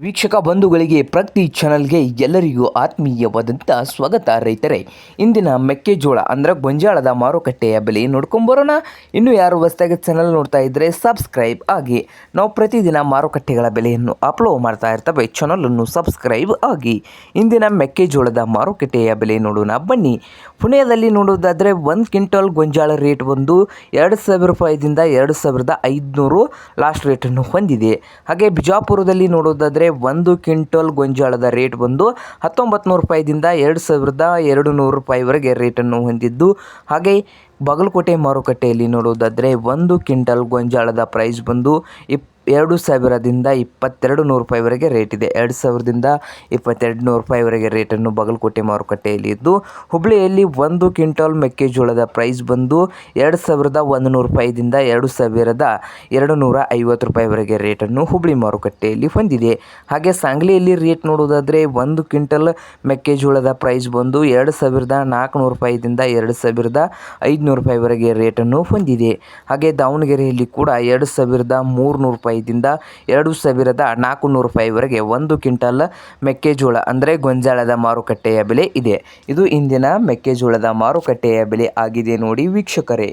ವೀಕ್ಷಕ ಬಂಧುಗಳಿಗೆ ಪ್ರತಿ ಚಾನಲ್ಗೆ ಎಲ್ಲರಿಗೂ ಆತ್ಮೀಯವಾದಂಥ ಸ್ವಾಗತ. ರೈತರೇ, ಇಂದಿನ ಮೆಕ್ಕೆಜೋಳ ಅಂದರೆ ಗೊಂಜಾಳದ ಮಾರುಕಟ್ಟೆಯ ಬೆಲೆ ನೋಡ್ಕೊಂಬರೋಣ. ಇನ್ನು ಯಾರು ಹೊಸದಾಗಿ ಚಾನಲ್ ನೋಡ್ತಾ ಇದ್ದರೆ ಸಬ್ಸ್ಕ್ರೈಬ್ ಆಗಿ. ನಾವು ಪ್ರತಿದಿನ ಮಾರುಕಟ್ಟೆಗಳ ಬೆಲೆಯನ್ನು ಅಪ್ಲೋಡ್ ಮಾಡ್ತಾ ಇರ್ತವೆ, ಚಾನಲನ್ನು ಸಬ್ಸ್ಕ್ರೈಬ್ ಆಗಿ. ಇಂದಿನ ಮೆಕ್ಕೆಜೋಳದ ಮಾರುಕಟ್ಟೆಯ ಬೆಲೆ ನೋಡೋಣ ಬನ್ನಿ. ಪುಣೆಯಲ್ಲಿ ನೋಡೋದಾದರೆ 1 ಕ್ವಿಂಟಲ್ ಗೊಂಜಾಳ ರೇಟ್ ಬಂದು 2,000 ರೂಪಾಯಿದಿಂದ 2,500 ಲಾಸ್ಟ್ ರೇಟನ್ನು ಹೊಂದಿದೆ. ಹಾಗೆ ಬಿಜಾಪುರದಲ್ಲಿ ನೋಡೋದಾದರೆ 1 ಕ್ವಿಂಟಲ್ ಗೊಂಜಾಳದ ರೇಟ್ ಬಂದು 1,900 ರೂಪಾಯಿದಿಂದ 2,200 ರೂಪಾಯಿವರೆಗೆ ರೇಟನ್ನು ಹೊಂದಿದ್ದು, ಹಾಗೆ ಬಾಗಲಕೋಟೆ ಮಾರುಕಟ್ಟೆಯಲ್ಲಿ ನೋಡೋದಾದರೆ 1 ಕ್ವಿಂಟಲ್ ಗೊಂಜಾಳದ ಪ್ರೈಸ್ ಬಂದು 2,000ದಿಂದ 2,200 ರೂಪಾಯಿವರೆಗೆ ರೇಟ್ ಇದೆ. 2,000ದಿಂದ 2,200 ರೂಪಾಯಿವರೆಗೆ ರೇಟನ್ನು ಬಾಗಲಕೋಟೆ ಮಾರುಕಟ್ಟೆಯಲ್ಲಿ ಇದ್ದು, ಹುಬ್ಬಳ್ಳಿಯಲ್ಲಿ 1 ಕ್ವಿಂಟಲ್ ಮೆಕ್ಕೆಜೋಳದ ಪ್ರೈಸ್ ಬಂದು 2,100 ರೂಪಾಯಿದಿಂದ 2,250 ರೂಪಾಯಿವರೆಗೆ ರೇಟನ್ನು ಹುಬ್ಬಳ್ಳಿ ಮಾರುಕಟ್ಟೆಯಲ್ಲಿ ಹೊಂದಿದೆ. ಹಾಗೆ ಸಾಂಗ್ಲಿಯಲ್ಲಿ ರೇಟ್ ನೋಡೋದಾದರೆ 1 ಕ್ವಿಂಟಲ್ ಮೆಕ್ಕೆಜೋಳದ ಪ್ರೈಸ್ ಬಂದು 2,400 ರೂಪಾಯಿದಿಂದ 2,500 ರೂಪಾಯಿವರೆಗೆ ರೇಟನ್ನು ಹೊಂದಿದೆ. ಹಾಗೆ ದಾವಣಗೆರೆಯಲ್ಲಿ ಕೂಡ 2,300 ರೂಪಾಯಿದಿಂದ 2,400 ರೂಪಾಯಿವರೆಗೆ 1 ಕ್ವಿಂಟಲ್ ಮೆಕ್ಕೆಜೋಳ ಅಂದರೆ ಗೊಂಜಾಳದ ಮಾರುಕಟ್ಟೆಯ ಬೆಲೆ ಇದೆ. ಇದು ಇಂದಿನ ಮೆಕ್ಕೆಜೋಳದ ಮಾರುಕಟ್ಟೆಯ ಬೆಲೆ ಆಗಿದೆ ನೋಡಿ ವೀಕ್ಷಕರೇ.